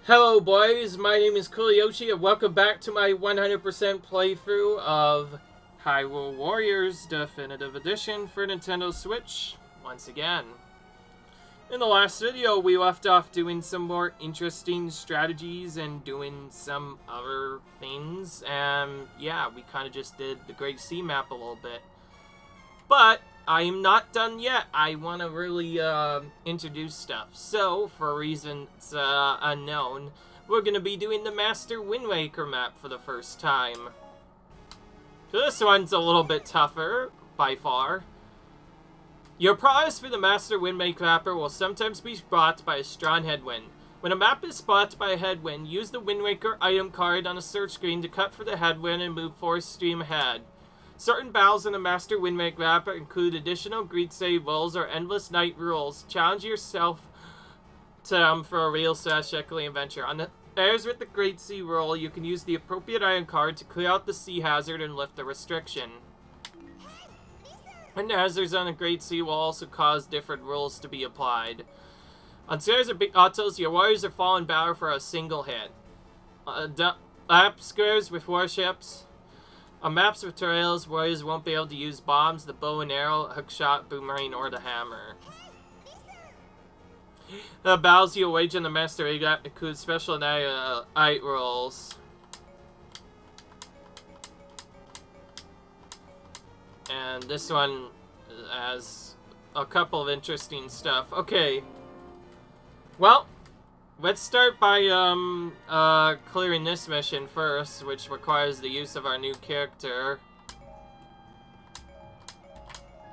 Hello boys, my name is Kuliyoshi and welcome back to my 100% playthrough of Hyrule Warriors Definitive Edition for Nintendo Switch, once again. In the last video, we left off doing some more interesting strategies and doing some other things, and yeah, we kind of just did the Great Sea map a little bit. But I am not done yet. I want to really introduce stuff. So, for reasons unknown, we're going to be doing the Master Wind Waker map for the first time. So this one's a little bit tougher, by far. Your prize for the Master Wind Waker mapper will sometimes be brought by a strong headwind. When a map is spotted by a headwind, use the Wind Waker item card on a search screen to cut for the headwind and move 4 stream ahead. Certain battles in the Master Wind Waker map include additional greed save rolls or endless night rules. Challenge yourself to for a real satisfying adventure. On the areas with the Great Sea roll, you can use the appropriate item card to clear out the sea hazard and lift the restriction. And the hazards on the Great Sea will also cause different rules to be applied. On series of big autos, your warriors are falling battle for a single hit. Lap squares with warships. On maps with trails, warriors won't be able to use bombs, the bow and arrow, hookshot, boomerang, or the hammer. The battles you'll wage in the Master Wind include special night rolls. And this one has a couple of interesting stuff. Okay. Well, let's start by clearing this mission first, which requires the use of our new character.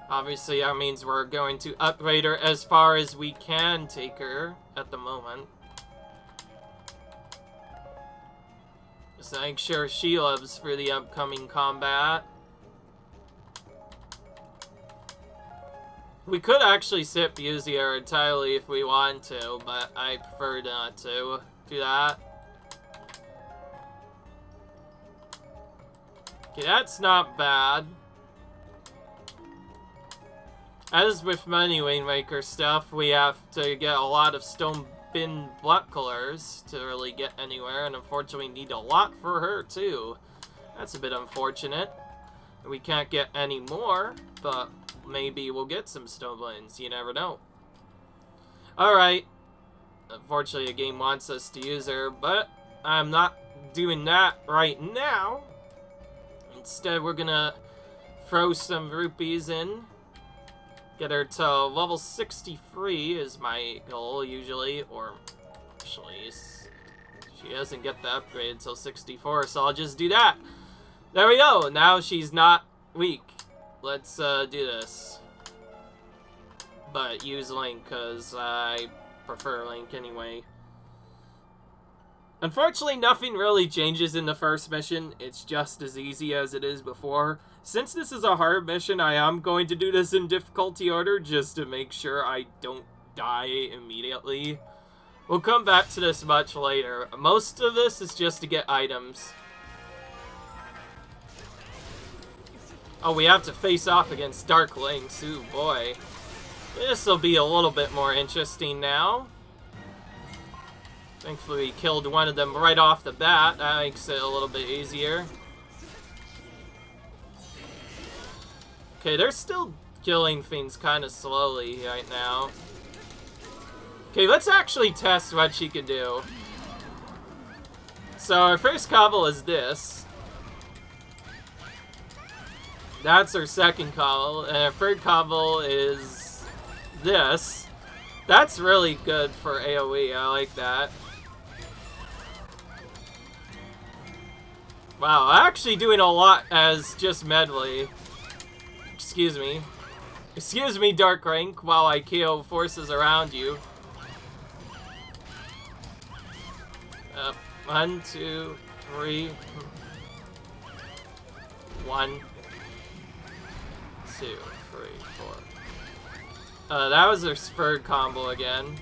Obviously, that means we're going to upgrade her as far as we can take her at the moment. Just to make sure she lives for the upcoming combat. We could actually skip using her entirely if we want to, but I prefer not to do that. Okay, that's not bad. As with many Wind Waker stuff, we have to get a lot of stone bin block colors to really get anywhere, and unfortunately need a lot for her too. That's a bit unfortunate. We can't get any more, but maybe we'll get some stone bins. You never know. Alright. Unfortunately, the game wants us to use her, but I'm not doing that right now. Instead, we're gonna throw some rupees in. Get her to level 63 is my goal, usually. Or, actually, she doesn't get the upgrade until 64, so I'll just do that. There we go. Now she's not weak. Let's do this. But use Link, because I prefer Link anyway. Unfortunately, nothing really changes in the first mission. It's just as easy as it is before. Since this is a hard mission, I am going to do this in difficulty order, just to make sure I don't die immediately. We'll come back to this much later. Most of this is just to get items. Oh, we have to face off against Dark Lynx. Ooh, boy. This'll be a little bit more interesting now. Thankfully, we killed one of them right off the bat. That makes it a little bit easier. Okay, they're still killing things kind of slowly right now. Okay, let's actually test what she can do. So, our first combo is this. That's her second combo, and her third combo is this. That's really good for AoE, I like that. Wow, actually doing a lot as just medley. Excuse me. Excuse me, Dark Rank, while I KO forces around you. 1, 2, 3. 1. 2, 3, 4. That was her third combo again.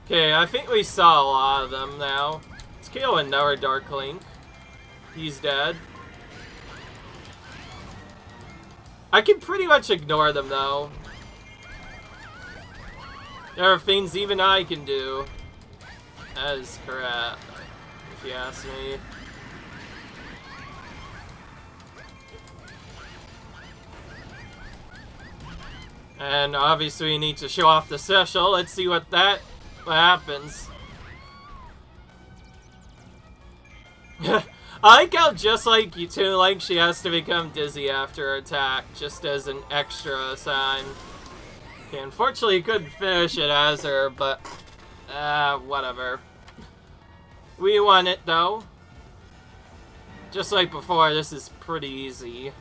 Okay, I think we saw a lot of them now. Let's kill another Dark Link. He's dead. I can pretty much ignore them though. There are things even I can do. That is correct, if you ask me. And obviously we need to show off the special. Let's see what happens. I like how, just like you two, like she has to become dizzy after her attack, just as an extra sign. Okay, unfortunately you couldn't finish it as her, but whatever. We won it though. Just like before, this is pretty easy.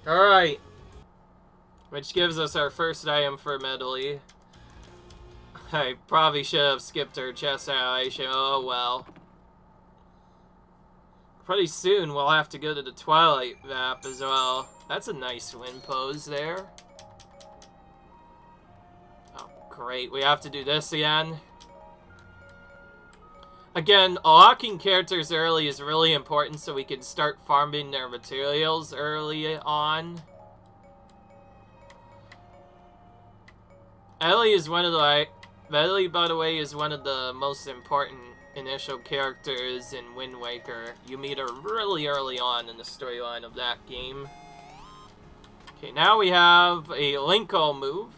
Alright. Which gives us our first item for Medley. I probably should have skipped her chest annihilation. Oh well. Pretty soon we'll have to go to the Twilight map as well. That's a nice wind pose there. Oh, great. We have to do this again. Again, unlocking characters early is really important so we can start farming their materials early on. Ellie is one of the... Ellie, by the way, is one of the most important initial characters in Wind Waker. You meet her really early on in the storyline of that game. Okay, now we have a Linko move.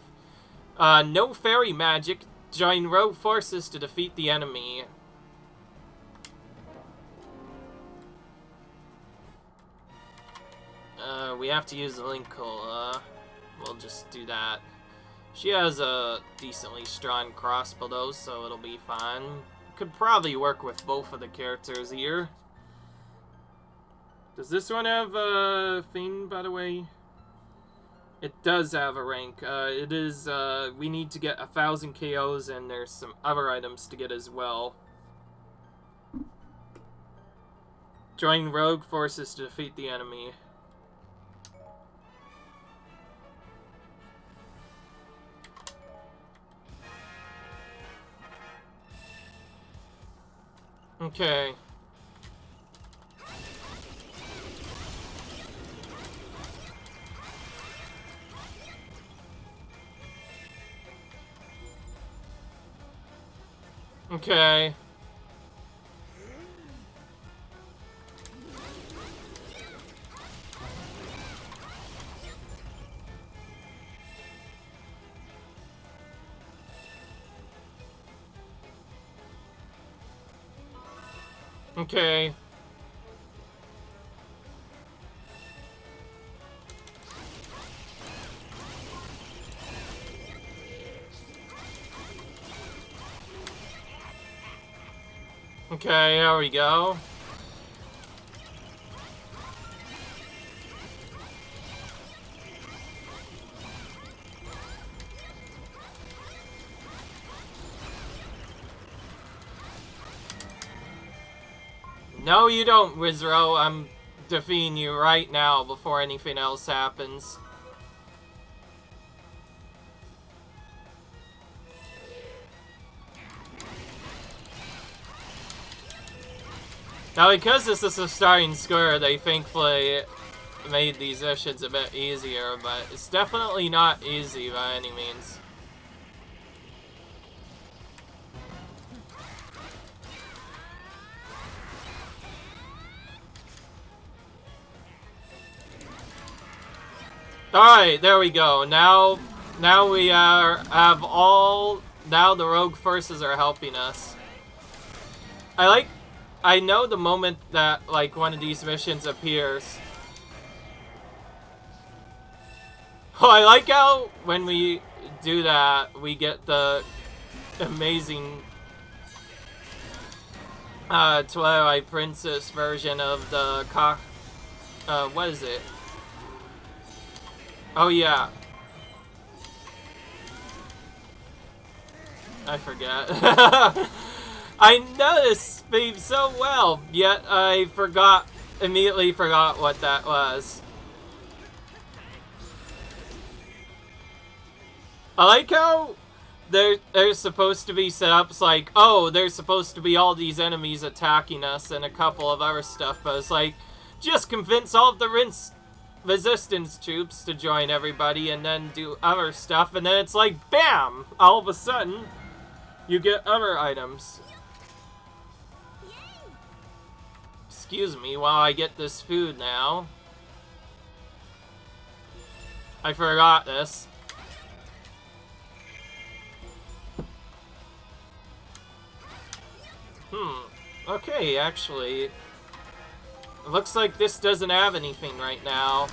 No fairy magic. Join rogue forces to defeat the enemy. We have to use the Linko. We'll just do that. She has a decently strong crossbow though, so it'll be fine. Could probably work with both of the characters here. Does this one have a thing, by the way? It does have a rank. It is, we need to get 1,000 KOs, and there's some other items to get as well. Join rogue forces to defeat the enemy. Okay. Okay. Okay. Okay, here we go. No, you don't, Wizro. I'm defeating you right now before anything else happens. Now, because this is a starting score, they thankfully made these missions a bit easier, but it's definitely not easy by any means. Alright, there we go. Now we have all... Now the rogue forces are helping us. I know the moment that, like, one of these missions appears. Oh, I like how when we do that, we get the amazing Twilight Princess version of the what is it? Oh, yeah. I forget. I know this theme so well, yet I immediately forgot what that was. I like how there's supposed to be setups like, oh, there's supposed to be all these enemies attacking us and a couple of other stuff, but it's like, just convince all of the resistance troops to join everybody and then do other stuff, and then it's like, bam! All of a sudden, you get other items. Excuse me while I get this food now. I forgot this. Okay, actually, it looks like this doesn't have anything right now.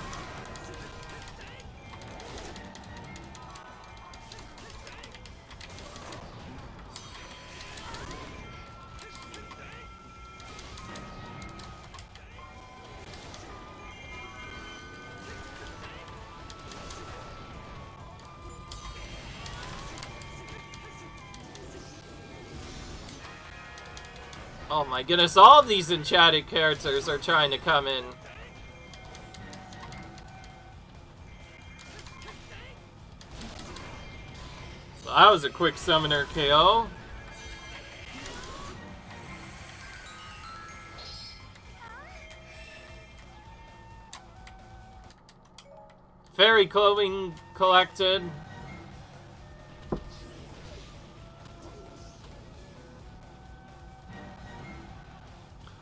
Oh my goodness, all of these enchanted characters are trying to come in. So that was a quick summoner KO. Fairy clothing collected.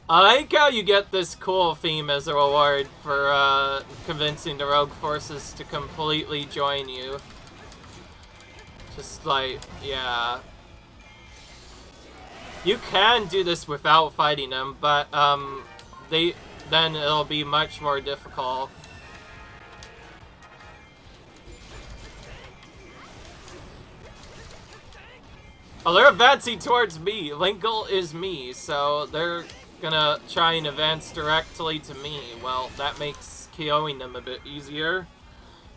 I like how you get this cool theme as a reward for convincing the rogue forces to completely join you. Just like, yeah. You can do this without fighting them, but then it'll be much more difficult. Oh, they're advancing towards me. Linkle is me, so they're gonna try and advance directly to me. Well, that makes KOing them a bit easier.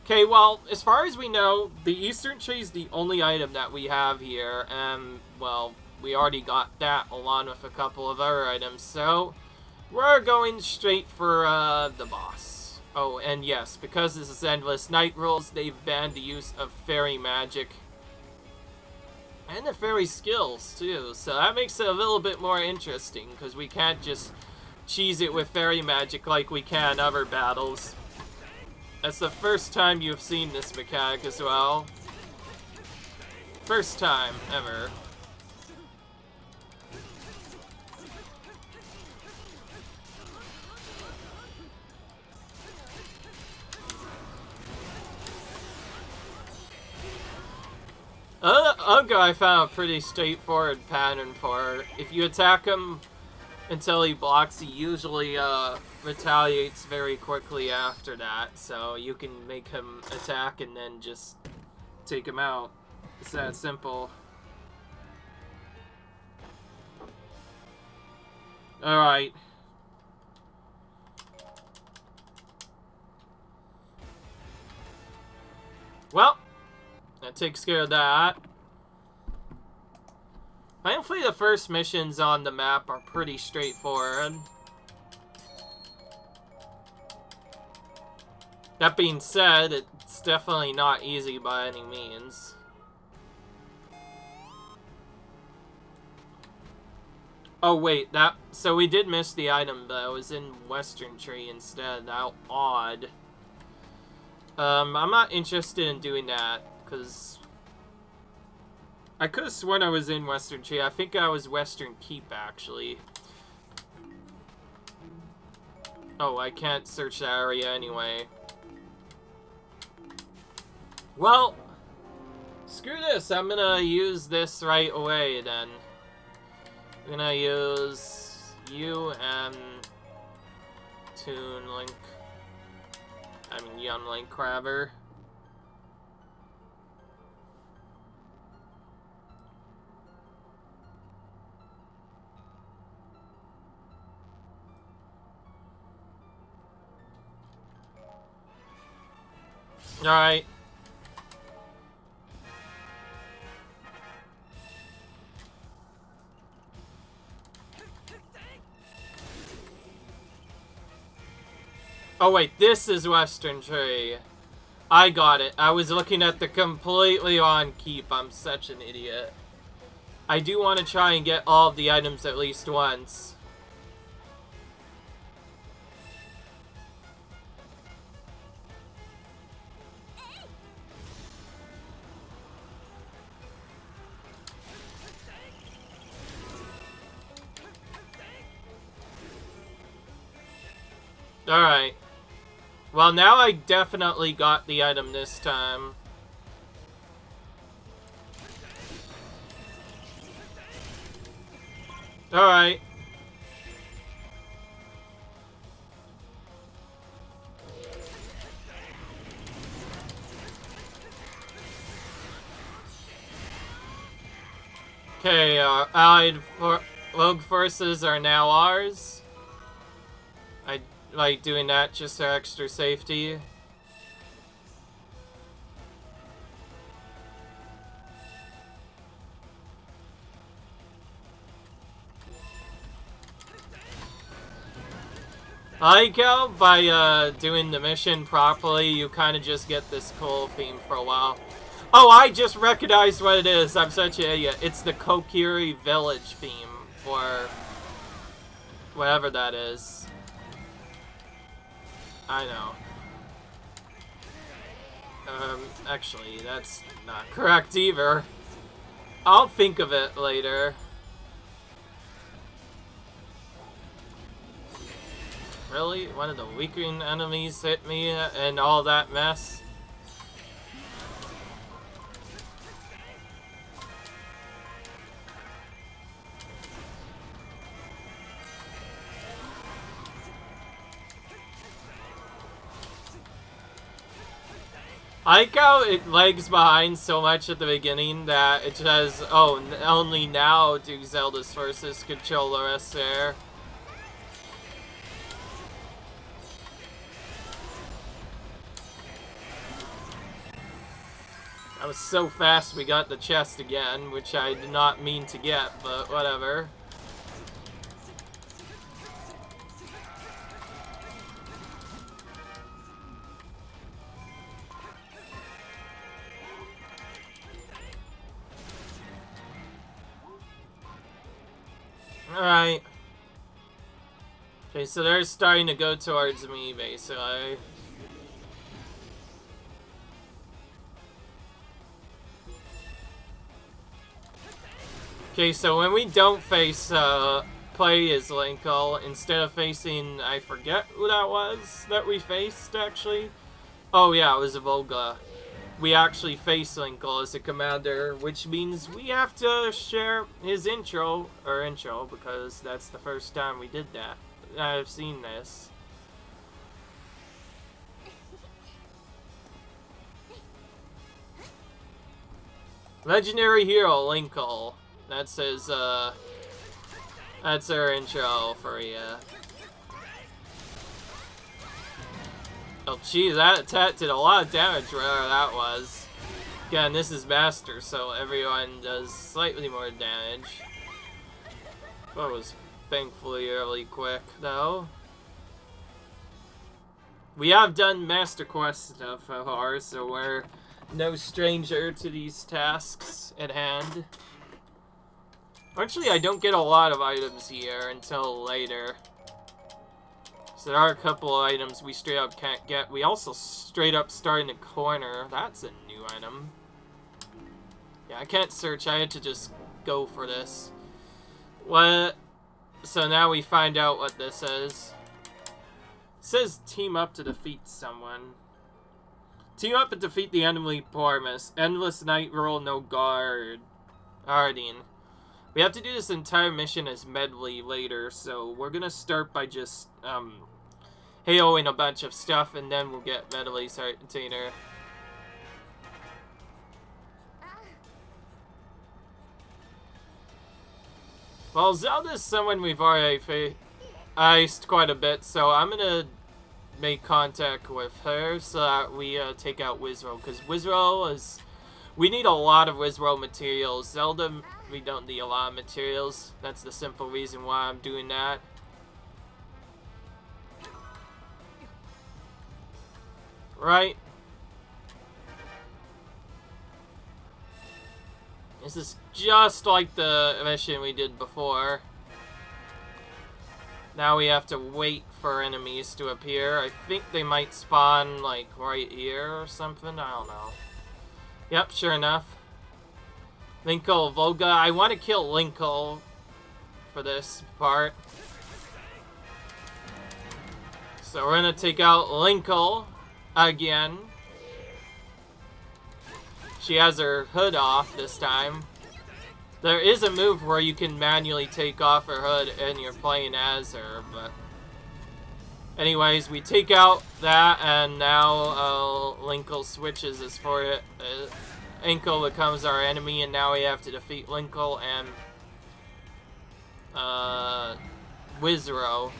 Okay, well, as far as we know, the Eastern Tree is the only item that we have here, and, well, we already got that along with a couple of other items, so we're going straight for the boss. Oh, and yes, because this is Endless Night rules, they've banned the use of fairy magic. And the fairy skills, too, so that makes it a little bit more interesting, because we can't just cheese it with fairy magic like we can other battles. That's the first time you've seen this mechanic as well. First time, ever. Unga I found a pretty straightforward pattern for. If you attack him until he blocks, he usually retaliates very quickly after that. So you can make him attack and then just take him out. It's that simple. Alright. Well, that takes care of that. Thankfully, the first missions on the map are pretty straightforward. That being said, it's definitely not easy by any means. Oh wait, so we did miss the item that was in Western Tree instead. How odd. I'm not interested in doing that, because I could have sworn I was in Western Tree. I think I was Western Keep, actually. Oh, I can't search that area anyway. Well, screw this. I'm gonna use this right away, then. I'm gonna use you and Toon Link. I mean, Young Link, rather. Alright. Oh wait, this is Western Tree. I got it. I was looking at the completely on keep. I'm such an idiot. I do want to try and get all of the items at least once. Alright. Well, now I definitely got the item this time. Alright. Okay, allied rogue forces are now ours. I like doing that just for extra safety. I like how by doing the mission properly, you kind of just get this cool theme for a while. Oh, I just recognized what it is. I'm such an idiot. It's the Kokiri Village theme, or whatever that is. I know. Actually, that's not correct either. I'll think of it later. Really? One of the weakening enemies hit me and all that mess? I like how it lags behind so much at the beginning that it says, oh, only now do Zelda's forces control the rest there. That was so fast we got the chest again, which I did not mean to get, but whatever. Alright. Okay, so they're starting to go towards me, basically. Okay, so when we don't face, play as Linkle, instead of facing, I forget who that was that we faced, actually. Oh yeah, it was Volga. We actually face Linkle as a commander, which means we have to share his intro, because that's the first time we did that. I've seen this. Legendary Hero Linkle. That says, that's our intro for you. Oh, geez, that attack did a lot of damage, whatever that was. Again, this is Master, so everyone does slightly more damage. That was thankfully really quick, though. We have done Master Quest stuff of ours, so we're no stranger to these tasks at hand. Actually, I don't get a lot of items here until later. So there are a couple of items we straight up can't get. We also straight up start in a corner. That's a new item. Yeah, I can't search. I had to just go for this. What? So now we find out what this is. It says team up to defeat someone. Team up and defeat the enemy Pormus. Endless night roll, no guarding. We have to do this entire mission as medley later, so we're gonna start by just HOing a bunch of stuff, and then we'll get medley later. Well, Zelda's someone we've already faced quite a bit, so I'm gonna make contact with her so that we take out Wizrow, because Wizrow is... We need a lot of Wizrow materials. Zelda, we don't need a lot of materials. That's the simple reason why I'm doing that. Right? This is just like the mission we did before. Now we have to wait for enemies to appear. I think they might spawn, like, right here or something. I don't know. Yep, sure enough. Linkle, Volga. I want to kill Linkle for this part. So we're gonna take out Linkle again. She has her hood off this time. There is a move where you can manually take off her hood and you're playing as her, but... Anyways, we take out that, and now Linkle switches as for it. Inkle becomes our enemy, and now we have to defeat Linkle and Wizrow.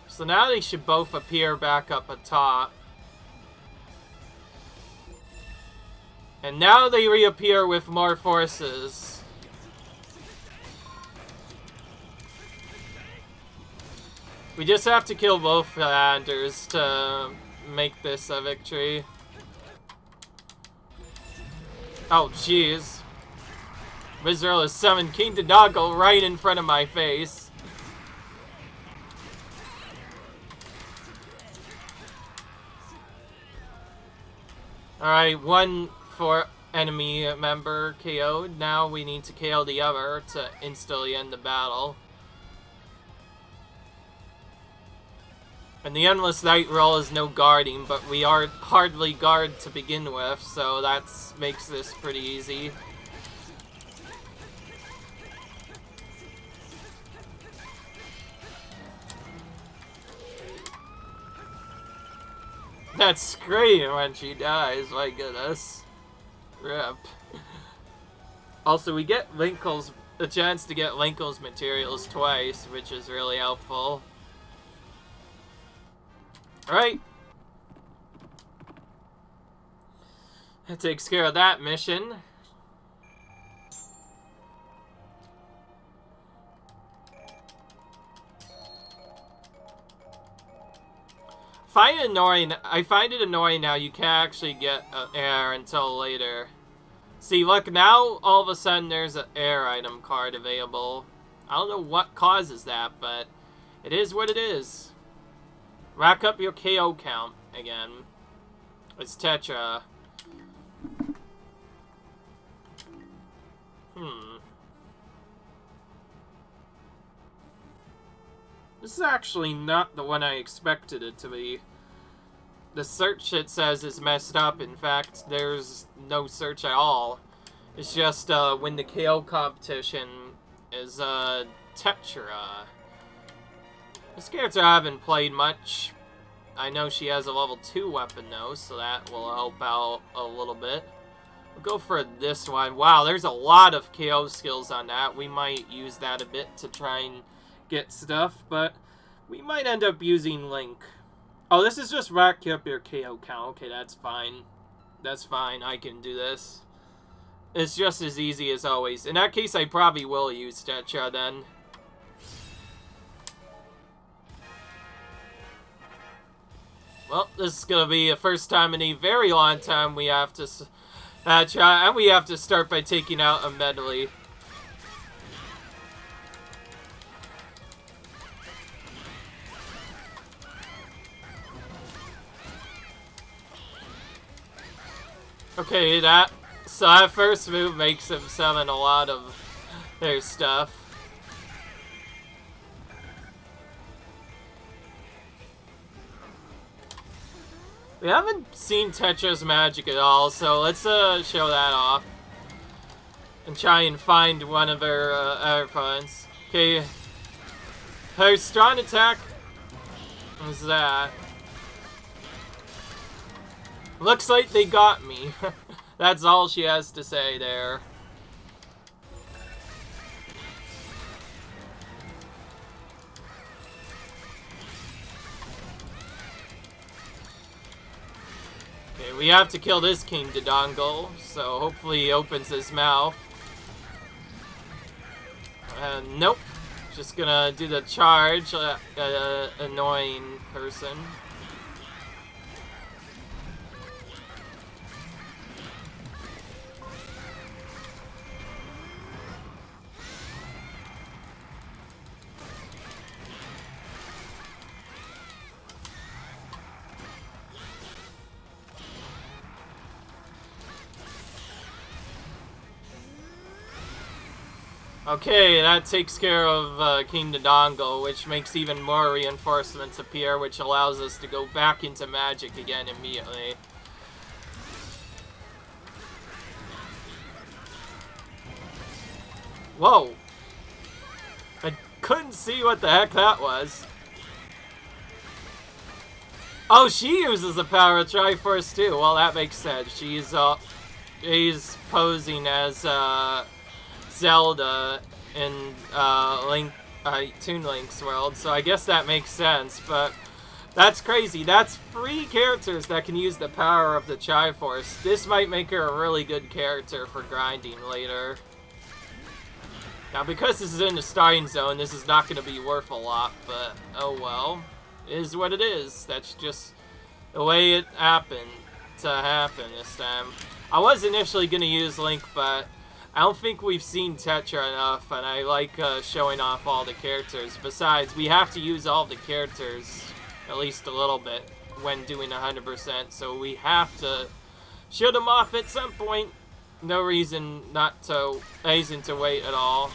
So now they should both appear back up atop. And now they reappear with more forces. We just have to kill both commanders to make this a victory. Oh, jeez. Wizrow has summoned King Dodongo right in front of my face. Alright, one for enemy member KO'd. Now we need to KO the other to instantly end the battle. And the Endless Night roll is no guarding, but we are hardly guard to begin with, so that makes this pretty easy. That scream when she dies, my goodness. Rip. Also, we get a chance to get Linkle's materials twice, which is really helpful. Alright. That takes care of that mission. I find it annoying now you can't actually get air until later. See, look, now all of a sudden there's an air item card available. I don't know what causes that, but it is what it is. Rack up your KO count again. It's Tetra. This is actually not the one I expected it to be. The search, it says, is messed up. In fact, there's no search at all. It's just when the KO competition is Tetra. This character I haven't played much. I know she has a level 2 weapon though, so that will help out a little bit. We'll go for this one. Wow, there's a lot of KO skills on that. We might use that a bit to try and get stuff, but we might end up using Link. Oh, this is just rack up your KO count. Okay, that's fine. That's fine. I can do this. It's just as easy as always. In that case, I probably will use Tetra then. Well, this is gonna be the first time in a very long time we have to try, and we have to start by taking out a medley. Okay, that first move makes him summon a lot of their stuff. We haven't seen Tetra's magic at all, so let's show that off. And try and find one of her opponents. Okay, her strong attack is that. Looks like they got me. That's all she has to say there. Okay, we have to kill this King Dodongo, so hopefully he opens his mouth. Nope. Just gonna do the charge, annoying person. Okay, that takes care of King Dodongo, which makes even more reinforcements appear, which allows us to go back into magic again immediately. Whoa! I couldn't see what the heck that was. Oh, she uses the power of Triforce too. Well, that makes sense. She's posing as Zelda in Toon Link's world, so I guess that makes sense. But that's crazy. That's 3 characters that can use the power of the Triforce. This might make her a really good character for grinding later. Now, because this is in the starting zone, this is not going to be worth a lot, but oh well. It is what it is. That's just the way it happened to happen this time. I was initially going to use Link, but I don't think we've seen Tetra enough, and I like showing off all the characters. Besides, we have to use all the characters at least a little bit when doing 100%, so we have to show them off at some point. No reason to wait at all.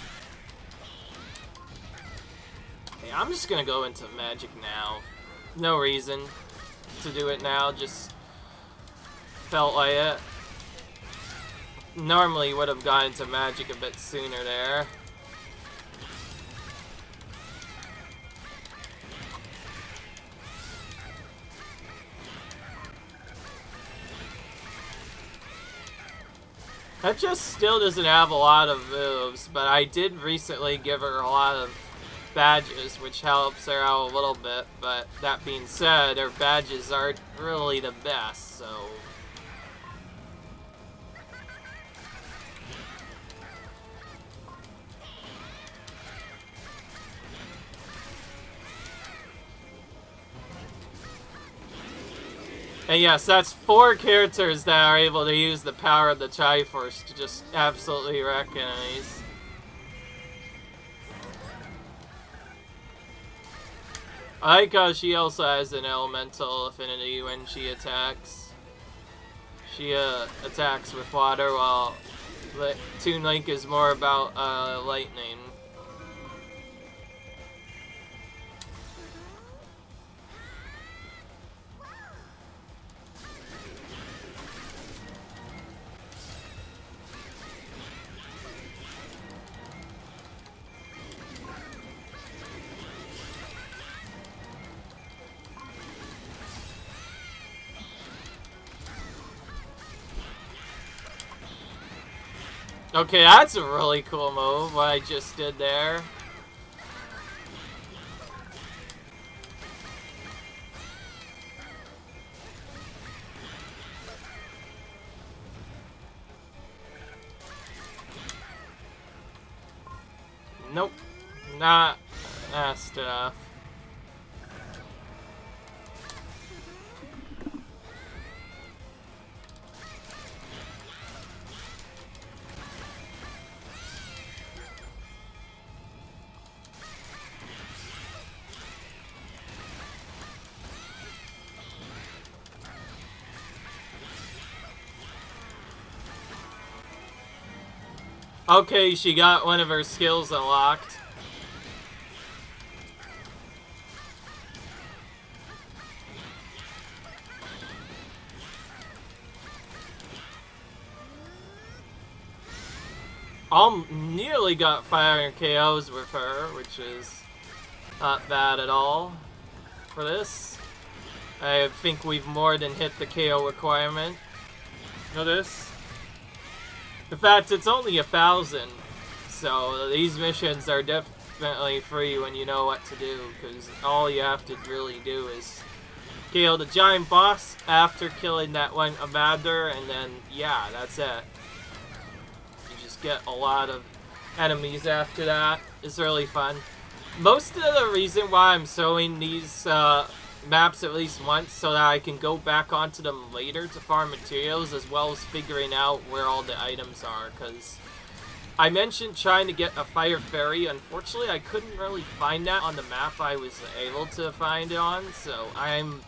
Hey, I'm just gonna go into magic now. No reason to do it now, just felt like it. Normally would have gone into magic a bit sooner there. That just still doesn't have a lot of moves, but I did recently give her a lot of badges, which helps her out a little bit. But that being said, her badges aren't really the best, so... And yes, that's 4 characters that are able to use the power of the Triforce to just absolutely wreck enemies. I like how she also has an elemental affinity when she attacks. She attacks with water, while Toon Link is more about lightning. Okay, that's a really cool move, what I just did there. Nope, not fast enough. Okay, she got one of her skills unlocked. Nearly got 500 KOs with her, which is not bad at all for this. I think we've more than hit the KO requirement for this. In fact, it's only 1,000, so these missions are definitely free when you know what to do, because all you have to really do is kill the giant boss after killing that one Amander, and then, yeah, that's it. You just get a lot of enemies after that. It's really fun. Most of the reason why I'm showing these maps at least once so that I can go back onto them later to farm materials, as well as figuring out where all the items are, because I mentioned trying to get a fire fairy. Unfortunately, I couldn't really find that on the map I was able to find it on, so I'm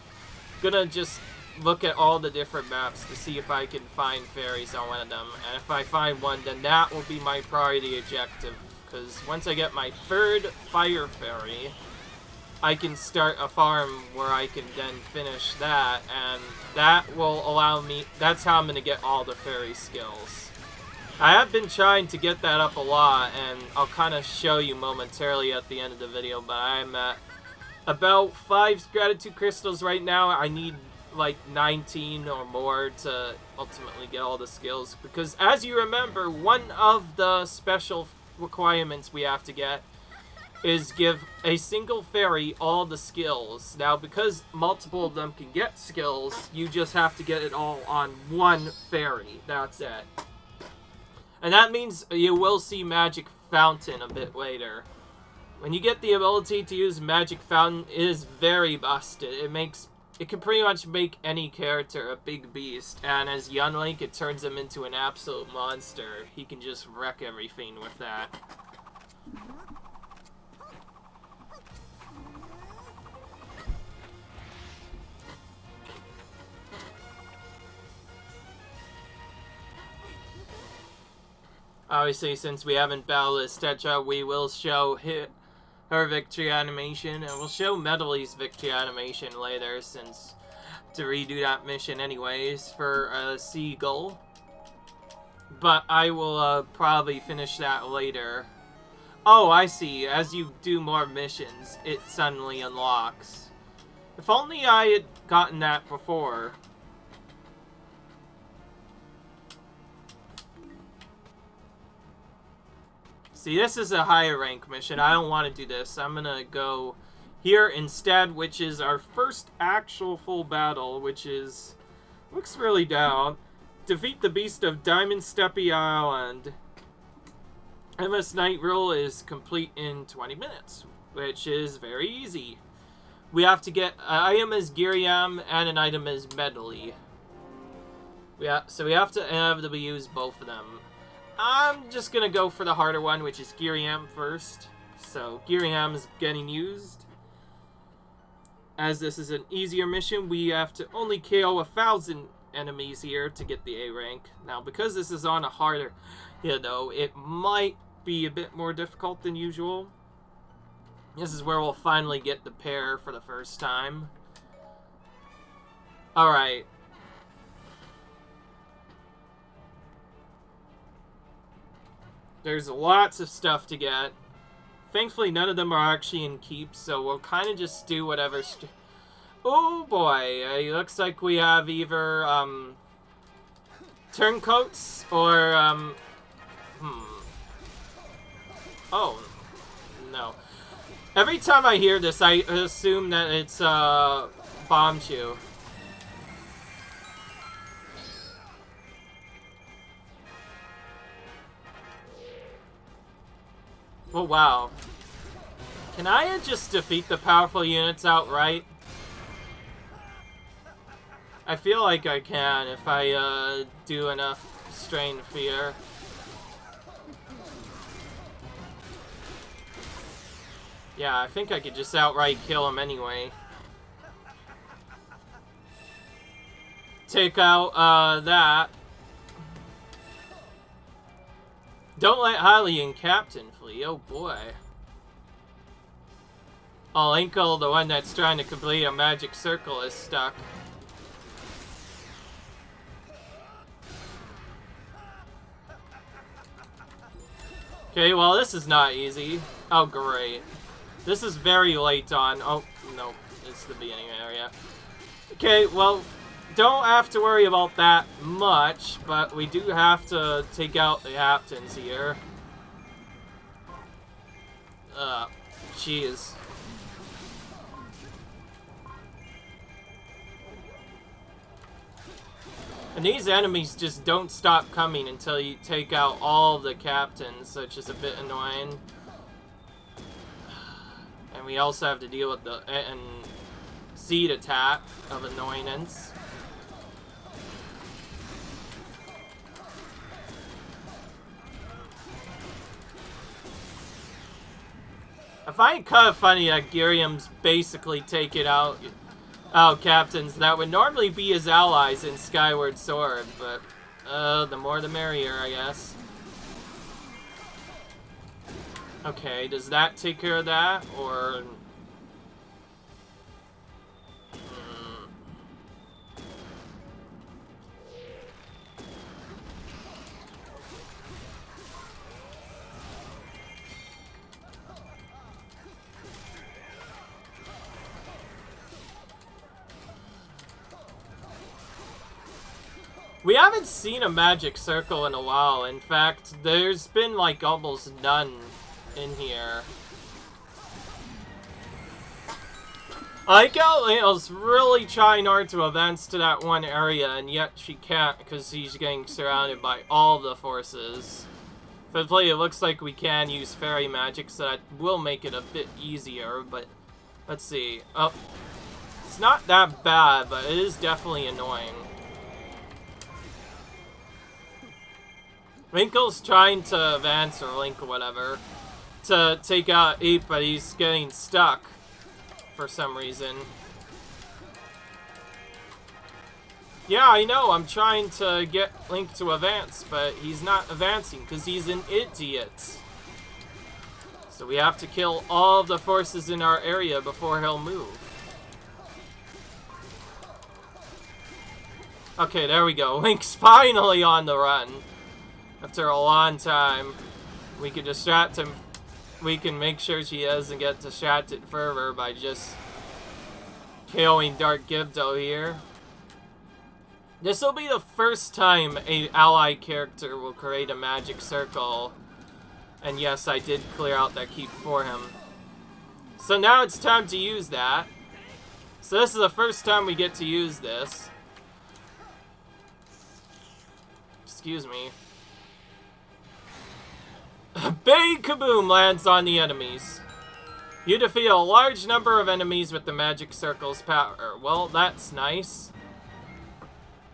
gonna just look at all the different maps to see if I can find fairies on one of them, and if I find one, then that will be my priority objective because once I get my 3rd Fire Fairy, I can start a farm where I can then finish that, and that will allow me, that's how I'm going to get all the fairy skills. I have been trying to get that up a lot, and I'll kind of show you momentarily at the end of the video, but I'm at about 5 gratitude crystals right now. I need like 19 or more to ultimately get all the skills, because as you remember, one of the special requirements we have to get is give a single fairy all the skills. Now, because multiple of them can get skills, you just have to get it all on one fairy. That's it. And that means you will see Magic Fountain a bit later. When you get the ability to use Magic Fountain, it is very busted. It can pretty much make any character a big beast, and as Young Link, it turns him into an absolute monster. He can just wreck everything with that. Obviously, since we haven't battled Estetra, we will show her victory animation, and we'll show Medley's victory animation later, since to redo that mission anyways for Seagull. But I will probably finish that later. Oh, I see. As you do more missions, it suddenly unlocks. If only I had gotten that before. See, this is a higher rank mission. I don't want to do this. I'm gonna go here instead, which is our first actual full battle, which is... looks really down. Defeat the Beast of Diamond Steppy Island. MS Night Rule is complete in 20 minutes, which is very easy. We have to get an item as Giriam and an item as Medley. So we have to inevitably use both of them. I'm just gonna go for the harder one, which is Giriam first. So Giriam is getting used. As this is an easier mission, we have to only KO 1,000 enemies here to get the A rank. Now, because this is on a harder, it might be a bit more difficult than usual. This is where we'll finally get the pair for the first time. Alright. There's lots of stuff to get. Thankfully, none of them are actually in keeps, so we'll kind of just do whatever. Oh boy, it looks like we have either turncoats or oh no. Every time I hear this, I assume that it's Bombchu. Oh wow. Can I just defeat the powerful units outright? I feel like I can if I do enough Strain Fear. Yeah, I think I could just outright kill him anyway. Take out that. Don't let Hylian and Captain flee. Oh boy. Oh, Inkle, the one that's trying to complete a magic circle, is stuck. Okay, well, this is not easy. Oh, great. This is very late on. Oh, no. It's the beginning area. Okay, well, don't have to worry about that much, but we do have to take out the captains here. Jeez. And these enemies just don't stop coming until you take out all the captains, so it's just a bit annoying. And we also have to deal with the seed attack of annoyance. I find it kind of funny that Giriam's basically taken out captains that would normally be his allies in Skyward Sword, but the more the merrier, I guess. Okay, does that take care of that, or... We haven't seen a magic circle in a while. In fact, there's been like almost none in here. I like how Leo's really trying hard to advance to that one area, and yet she can't because he's getting surrounded by all the forces. Thankfully, it looks like we can use fairy magic, so that will make it a bit easier, but let's see. Oh, it's not that bad, but it is definitely annoying. Winkle's trying to advance, or Link or whatever, to take out 8, but he's getting stuck for some reason. Yeah, I know, I'm trying to get Link to advance, but he's not advancing because he's an idiot. So we have to kill all of the forces in our area before he'll move. Okay, there we go. Link's finally on the run. After a long time, we can distract him. We can make sure she doesn't get distracted further by just killing Dark Gibdo here. This will be the first time a ally character will create a magic circle. And yes, I did clear out that keep for him. So now it's time to use that. So this is the first time we get to use this. Excuse me. A big kaboom lands on the enemies. You defeat a large number of enemies with the magic circle's power. Well, that's nice.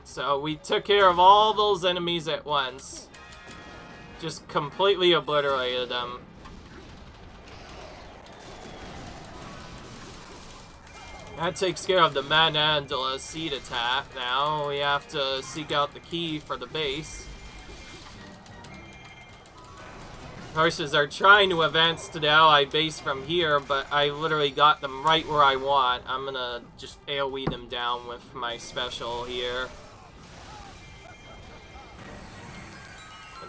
So we took care of all those enemies at once. Just completely obliterated them. That takes care of the Manandala seed attack. Now we have to seek out the key for the base. Horses are trying to advance to the ally base from here, but I literally got them right where I want. I'm gonna just AoE them down with my special here.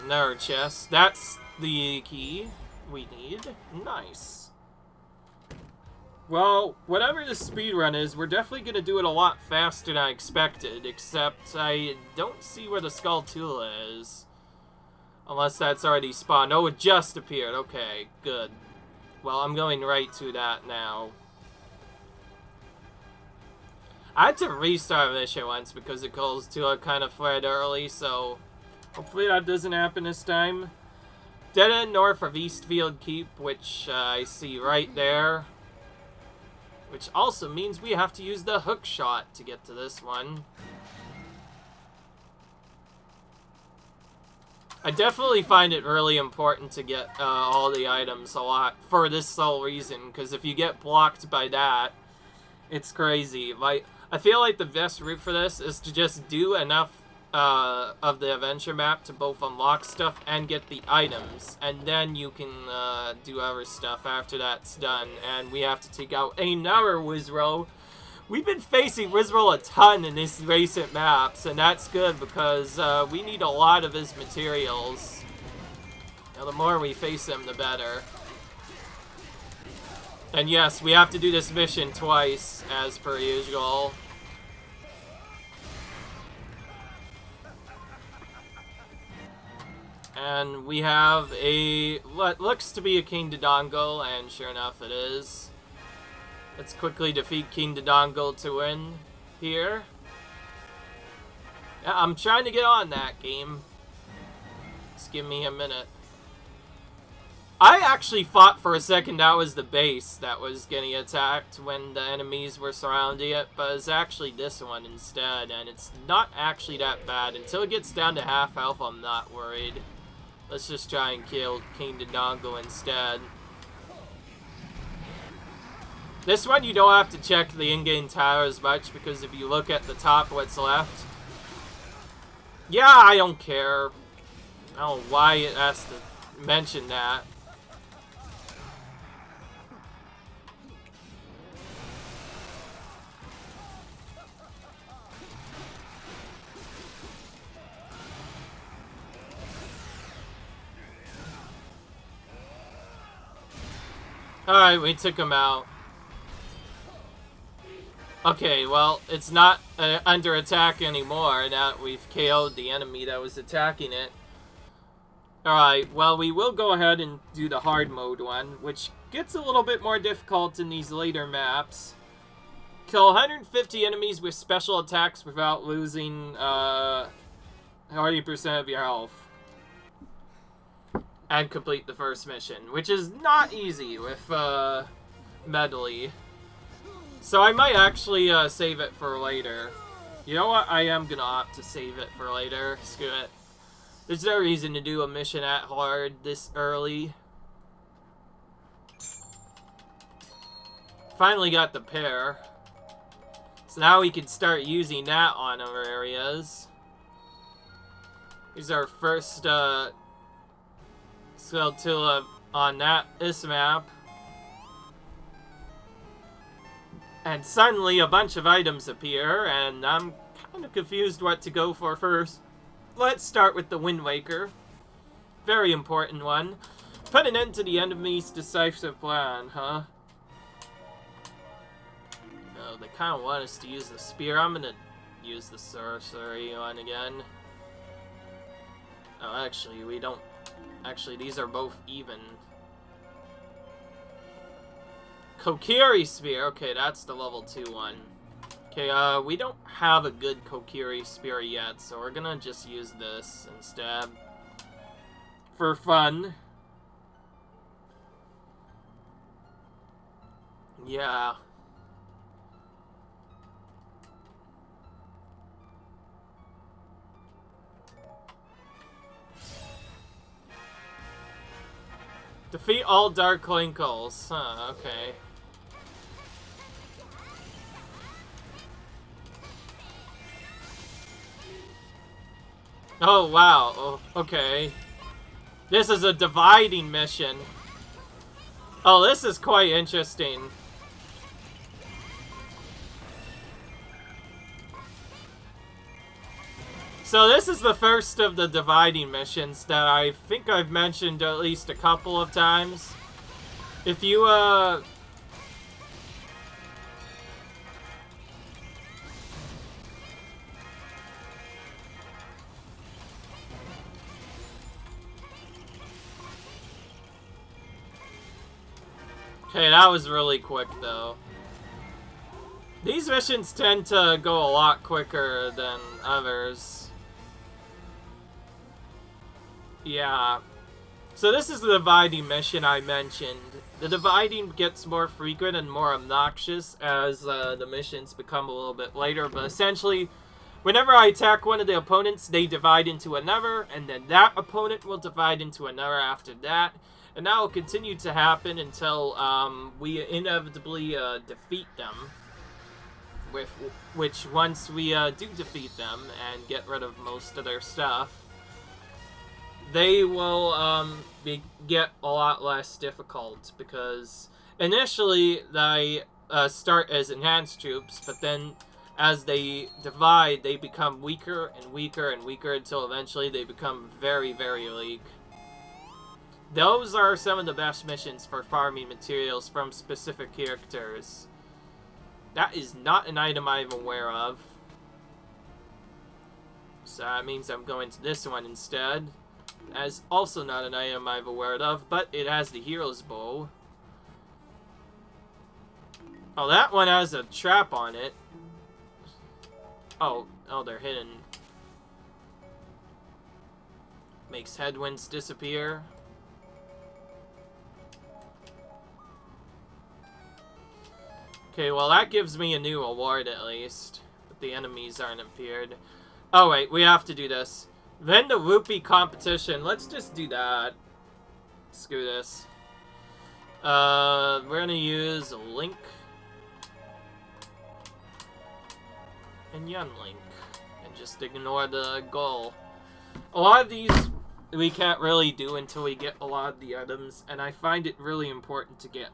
Another chest. That's the key we need. Nice. Well, whatever the speedrun is, we're definitely gonna do it a lot faster than I expected, except I don't see where the Skulltula is. Unless that's already spawned. Oh, it just appeared. Okay, good. Well, I'm going right to that now. I had to restart the mission once because the Skulltula kind of flared early, so hopefully that doesn't happen this time. Dead end north of Eastfield Keep, which I see right there. Which also means we have to use the hook shot to get to this one. I definitely find it really important to get all the items a lot for this sole reason, because if you get blocked by that, it's crazy. Like, I feel like the best route for this is to just do enough of the adventure map to both unlock stuff and get the items, and then you can do other stuff after that's done. And we have to take out another Wizrow. We've been facing Wizrow a ton in these recent maps, and that's good because we need a lot of his materials. Now, the more we face him, the better. And yes, we have to do this mission twice, as per usual. And we have a what looks to be a King Dodongo, and sure enough it is. Let's quickly defeat King Dodongo to win here. Yeah, I'm trying to get on that game. Just give me a minute. I actually thought for a second that was the base that was getting attacked when the enemies were surrounding it, but it's actually this one instead, and it's not actually that bad. Until it gets down to half health, I'm not worried. Let's just try and kill King Dodongo instead. This one you don't have to check the in-game tower as much, because if you look at the top what's left. Yeah, I don't care. I don't know why it has to mention that. Alright, we took him out. Okay, well, it's not under attack anymore now that we've KO'd the enemy that was attacking it. Alright, well, we will go ahead and do the hard mode one, which gets a little bit more difficult in these later maps. Kill 150 enemies with special attacks without losing 40% of your health. And complete the first mission, which is not easy with Medley. So I might actually save it for later. You know what? I am gonna opt to save it for later. Screw it. There's no reason to do a mission at hard this early. Finally got the pair. So now we can start using that on our areas. Here's our first Skulltula on this map. And suddenly a bunch of items appear, and I'm kind of confused what to go for first. Let's start with the Wind Waker. Very important one. Put an end to the enemy's decisive plan, huh? Oh, they kind of want us to use the spear. I'm gonna use the sorcery one again. Oh, actually, we don't... Actually, these are both even. Kokiri Spear. Okay, that's the level 2 one. Okay, we don't have a good Kokiri Spear yet, so we're gonna just use this instead. For fun. Yeah. Defeat all Dark Linkles. Huh, okay. Oh, wow. Oh, okay. This is a dividing mission. Oh, this is quite interesting. So this is the first of the dividing missions that I think I've mentioned at least a couple of times. If you, Okay, that was really quick, though. These missions tend to go a lot quicker than others. Yeah. So this is the dividing mission I mentioned. The dividing gets more frequent and more obnoxious as the missions become a little bit later, but essentially, whenever I attack one of the opponents, they divide into another, and then that opponent will divide into another after that. And that will continue to happen until we inevitably defeat them. Which once we do defeat them and get rid of most of their stuff, they will get a lot less difficult, because initially they start as enhanced troops, but then as they divide, they become weaker and weaker and weaker until eventually they become very, very weak. Those are some of the best missions for farming materials from specific characters. That is not an item I'm aware of. So that means I'm going to this one instead. That is also not an item I'm aware of, but it has the hero's bow. Oh, that one has a trap on it. Oh, they're hidden. Makes headwinds disappear. Okay, well that gives me a new award at least. But the enemies aren't appeared. Oh wait, we have to do this. Then the rupee competition. Let's just do that. Screw this. We're gonna use Link. And Young Link. And just ignore the goal. A lot of these we can't really do until we get a lot of the items. And I find it really important to get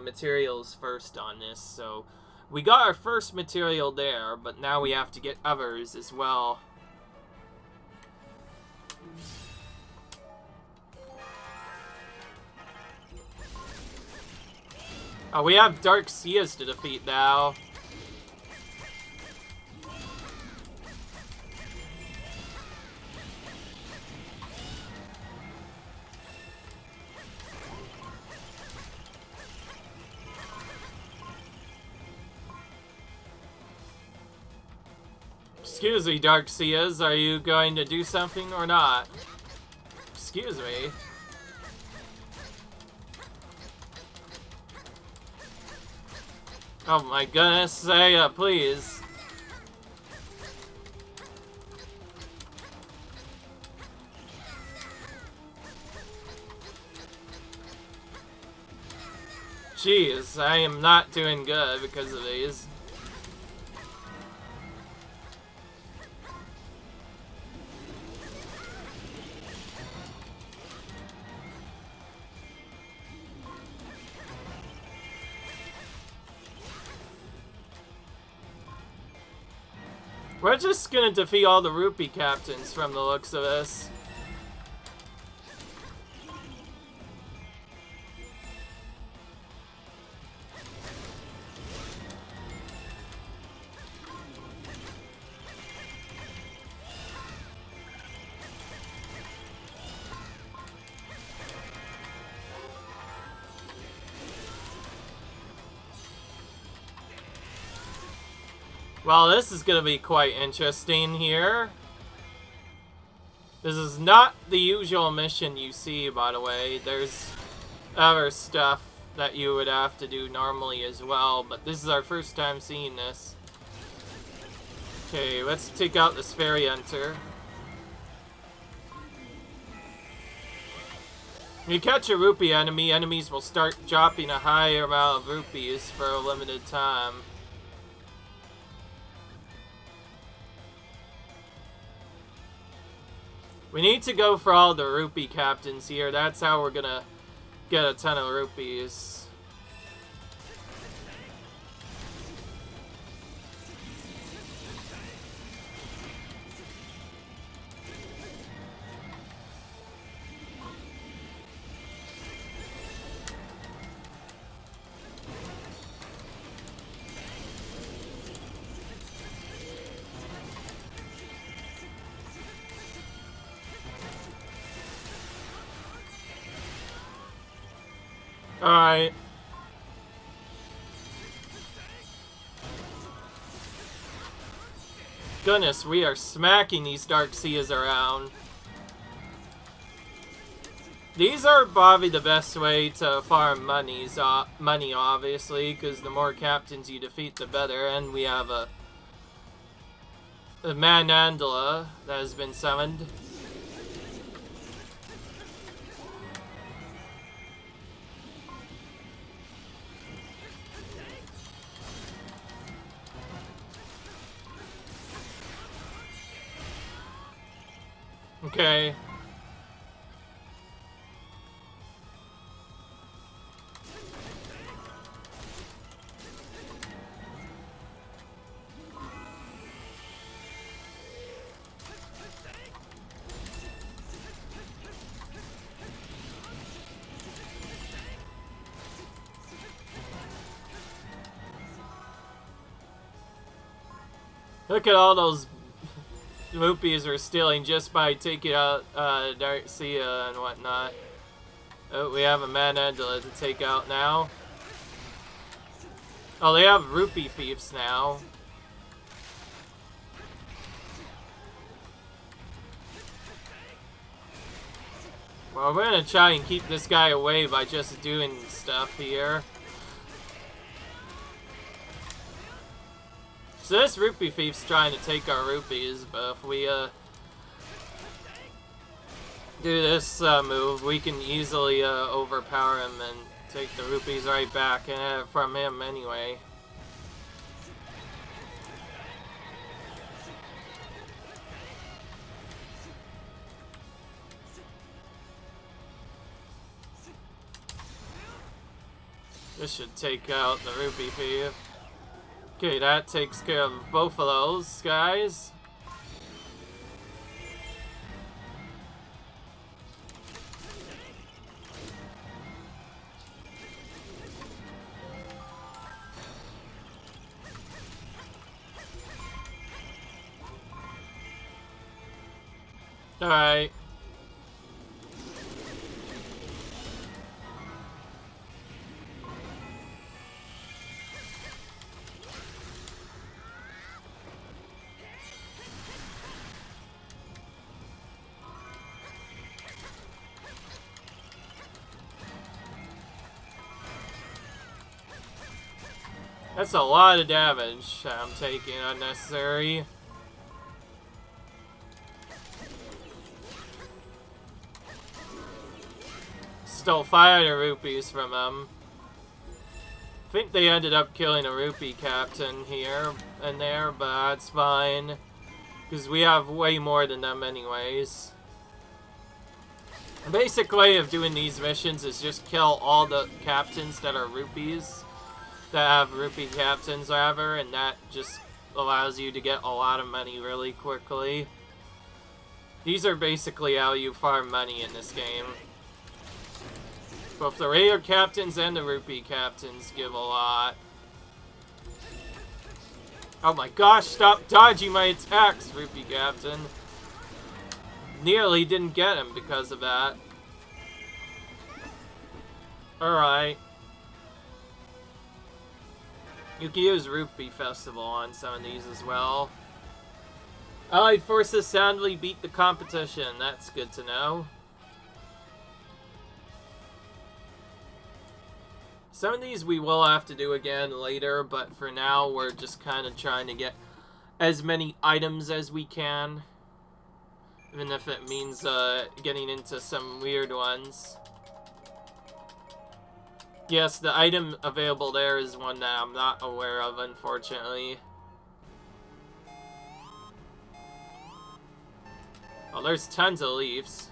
materials first on this, so we got our first material there, but now we have to get others as well. Oh, we have Dark Seas to defeat now. Excuse me, Dark Seas, are you going to do something or not? Excuse me. Oh my goodness, say please. Jeez, I am not doing good because of these. We're just gonna defeat all the rupee captains from the looks of this. Well, this is going to be quite interesting here. This is not the usual mission you see, by the way. There's other stuff that you would have to do normally as well, but this is our first time seeing this. Okay, let's take out this fairy hunter. When you catch a rupee enemy, enemies will start dropping a higher amount of rupees for a limited time. We need to go for all the rupee captains here. That's how we're gonna get a ton of rupees. Alright. Goodness, we are smacking these Dark Seas around. These are probably the best way to farm money, obviously, because the more captains you defeat, the better. And we have a Manandala that has been summoned. Okay. Look at all those rupees we're stealing just by taking out Dark Sea and whatnot. Oh, we have a Manandala to take out now. Oh, they have rupee thieves now. Well, we're gonna try and keep this guy away by just doing stuff here. So this rupee thief's trying to take our rupees, but if we do this move, we can easily overpower him and take the rupees right back from him anyway. This should take out the rupee thief. Okay, that takes care of both of those guys. Alright. That's a lot of damage I'm taking unnecessary. Stole 500 rupees from them. I think they ended up killing a rupee captain here and there, but that's fine. Because we have way more than them anyways. The basic way of doing these missions is just kill all the captains that are rupees. That have rupee captains, whatever, and that just allows you to get a lot of money really quickly. These are basically how you farm money in this game. Both the regular captains and the rupee captains give a lot. Oh my gosh, stop dodging my attacks, rupee captain. Nearly didn't get him because of that. Alright. You can use Rupee Festival on some of these as well. Allied forces soundly beat the competition. That's good to know. Some of these we will have to do again later, but for now we're just kind of trying to get as many items as we can. Even if it means getting into some weird ones. Yes, the item available there is one that I'm not aware of, unfortunately. Oh, there's tons of leaves.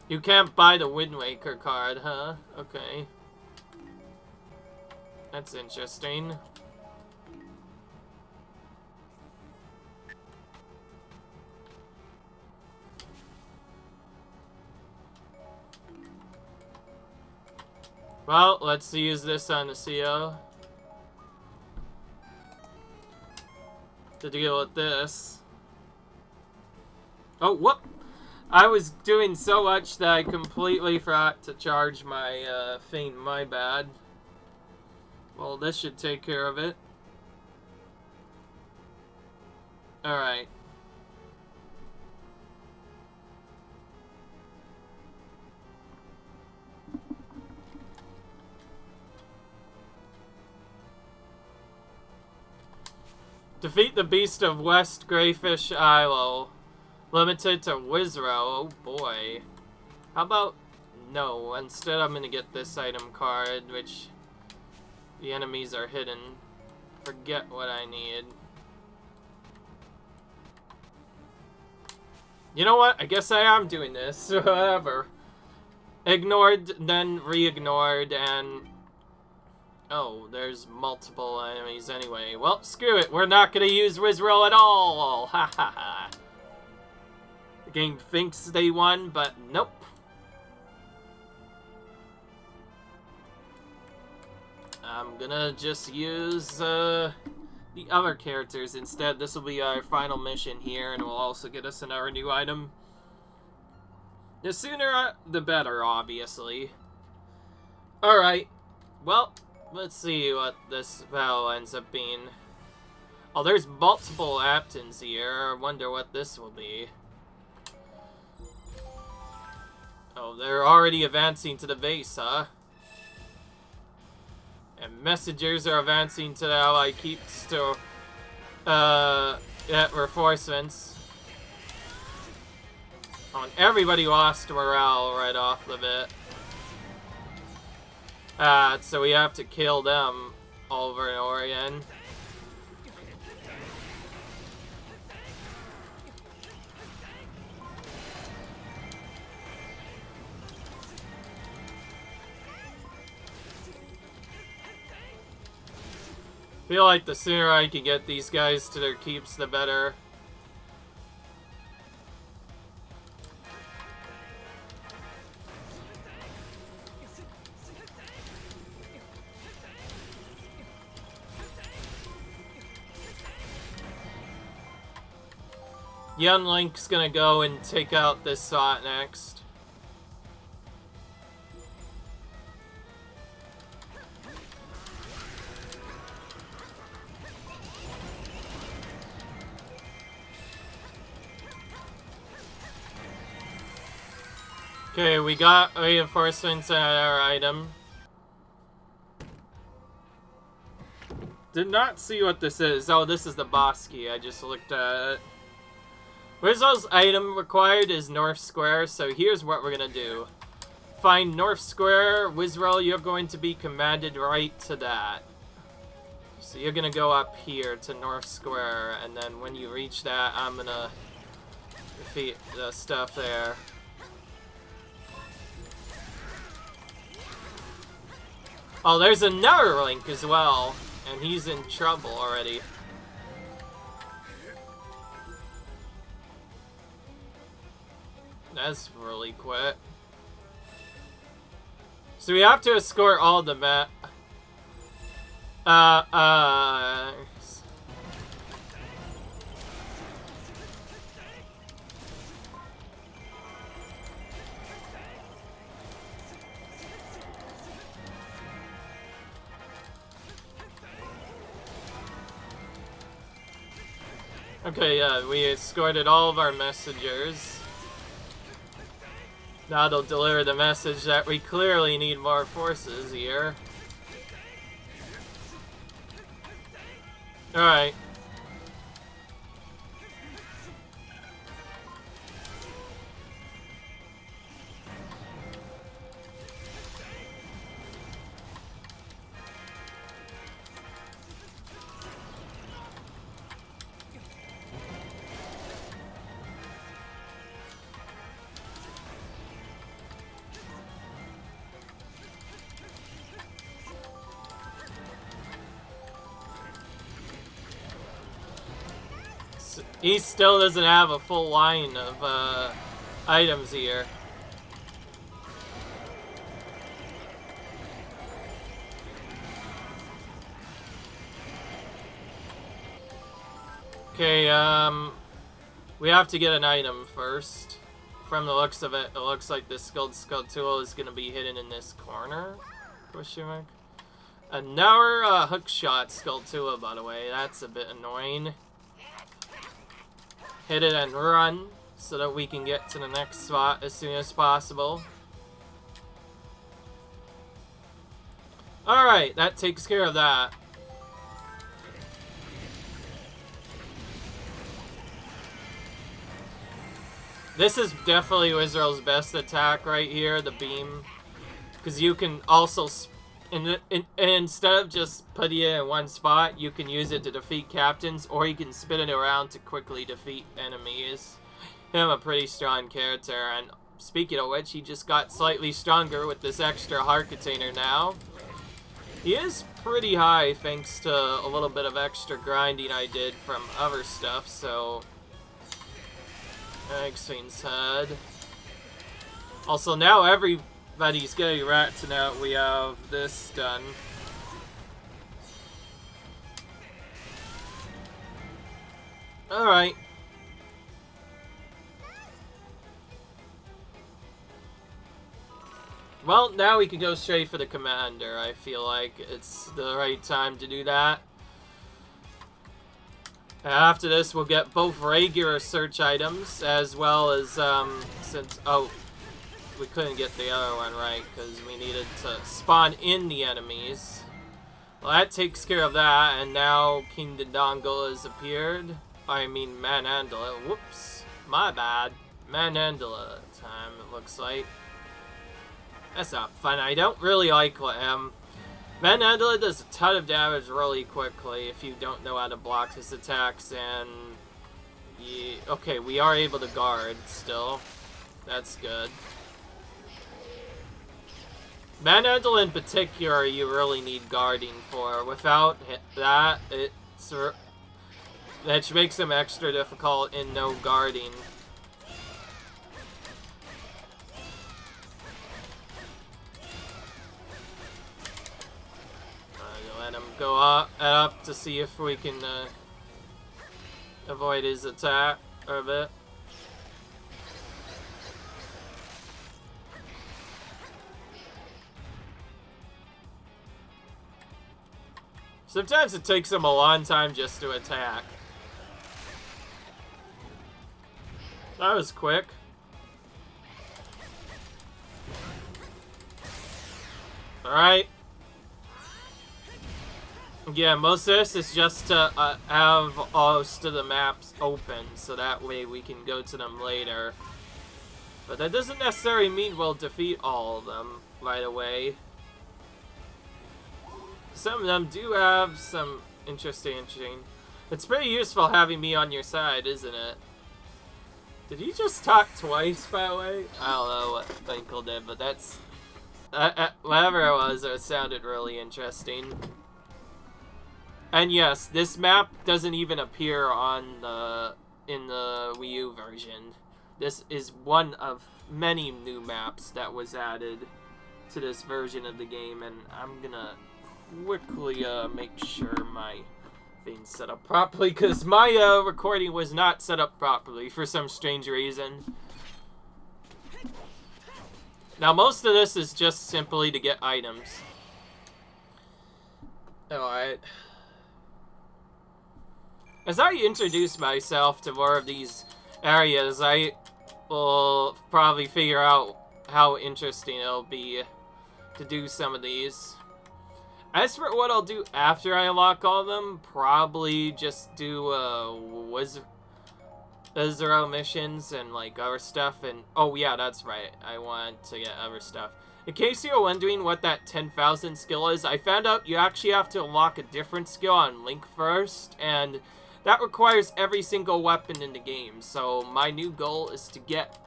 You can't buy the Wind Waker card, huh? Okay. That's interesting. Well, let's use this on the CO to deal with this. Oh, whoop! I was doing so much that I completely forgot to charge my Feint. My bad. Well, this should take care of it. Alright. Defeat the Beast of West Greyfish Isle. Limited to Wizrow. Oh boy. How about... No, instead I'm gonna get this item card, which... The enemies are hidden. Forget what I need. You know what? I guess I am doing this. Whatever. Ignored, then re-ignored, and... Oh, there's multiple enemies anyway. Well, screw it. We're not gonna use Wizrow at all. Ha ha ha. The game thinks they won, but nope. I'm gonna just use the other characters instead. This will be our final mission here, and it will also get us another new item. The sooner, the better, obviously. Alright. Well... Let's see what this battle ends up being. Oh, there's multiple Aptons here. I wonder what this will be. Oh, they're already advancing to the base, huh? And messengers are advancing to the Allied keeps to get reinforcements. Oh, and everybody lost morale right off the bat. So we have to kill them over and over again. Feel like the sooner I can get these guys to their keeps, the better. Young Link's gonna go and take out this spot next. Okay, we got reinforcements at our item. Did not see what this is. Oh, this is the boss key. I just looked at it. Rizzo's item required is North Square, so here's what we're gonna do. Find North Square. Wizrel, you're going to be commanded right to that. So you're gonna go up here to North Square, and then when you reach that, I'm gonna defeat the stuff there. Oh, there's another Link as well, and he's in trouble already. That's really quick. So we have to escort all the Okay, yeah, we escorted all of our messengers. Now they'll deliver the message that we clearly need more forces here. Alright. He still doesn't have a full line of items here. Okay, we have to get an item first. From the looks of it, it looks like this Skulltula is going to be hidden in this corner. Question mark. Another hookshot Skulltula, by the way. That's a bit annoying. Hit it and run so that we can get to the next spot as soon as possible. Alright, that takes care of that. This is definitely Wizrel's best attack right here, the beam. Because you can also, instead of just putting it in one spot, you can use it to defeat captains, or you can spin it around to quickly defeat enemies. Him a pretty strong character, and speaking of which, he just got slightly stronger with this extra heart container now. He is pretty high thanks to a little bit of extra grinding I did from other stuff, so... Extreme's head. Also, now everybody's getting wrapped to know we have this done. Alright. Well, now we can go straight for the commander. I feel like it's the right time to do that. After this, we'll get both regular search items, as well as, since, oh, we couldn't get the other one right, because we needed to spawn in the enemies. Well, that takes care of that, and now King Dodongo has appeared. I mean, Manandala. Whoops. My bad. Manandala time, it looks like. That's not fun. I don't really like him. Manandala does a ton of damage really quickly if you don't know how to block his attacks, and... Yeah, okay, we are able to guard still. That's good. Manandala in particular, you really need guarding for. Without that, that makes him extra difficult in no guarding. Let him go up to see if we can avoid his attack. of it. Sometimes it takes them a long time just to attack. That was quick. Alright. Yeah, most of this is just to have most of the maps open, so that way we can go to them later. But that doesn't necessarily mean we'll defeat all of them right away. Some of them do have some interesting. It's pretty useful having me on your side, isn't it? Did he just talk twice, by the way? I don't know what Finkel did, but that's... whatever it was, it sounded really interesting. And yes, this map doesn't even appear on in the Wii U version. This is one of many new maps that was added to this version of the game, and I'm gonna quickly make sure my thing's set up properly, because my recording was not set up properly for some strange reason. Now, most of this is just simply to get items. Alright. As I introduce myself to more of these areas, I will probably figure out how interesting it'll be to do some of these. As for what I'll do after I unlock all of them, probably just do Wizard missions and like other stuff. And oh yeah, that's right, I want to get other stuff. In case you're wondering what that 10,000 skill is, I found out you actually have to unlock a different skill on Link first, and that requires every single weapon in the game. So my new goal is to get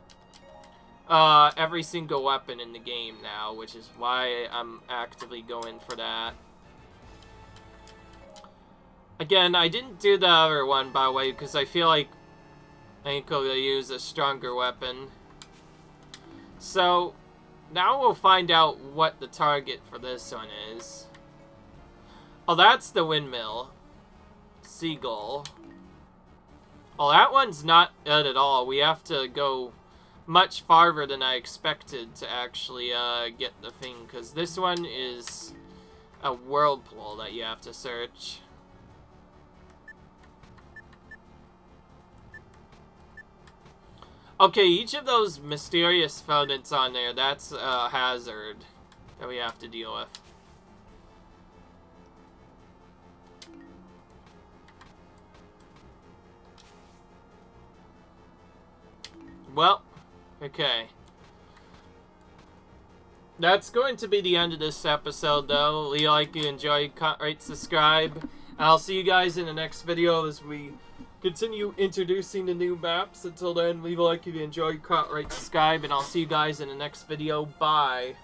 every single weapon in the game now, which is why I'm actively going for that. Again, I didn't do the other one, by the way, because I feel like I could use a stronger weapon. So, now we'll find out what the target for this one is. Oh, that's the windmill. Seagull. Oh, that one's not good at all. We have to go much farther than I expected to actually get the thing, because this one is a whirlpool that you have to search. Okay, each of those mysterious fountains on there, that's a hazard that we have to deal with. Well, okay. That's going to be the end of this episode, though. Leave a like if you enjoyed, comment, rate, subscribe. And I'll see you guys in the next video as we continue introducing the new maps. Until then, leave a like if you enjoyed, comment, rate, subscribe, and I'll see you guys in the next video. Bye.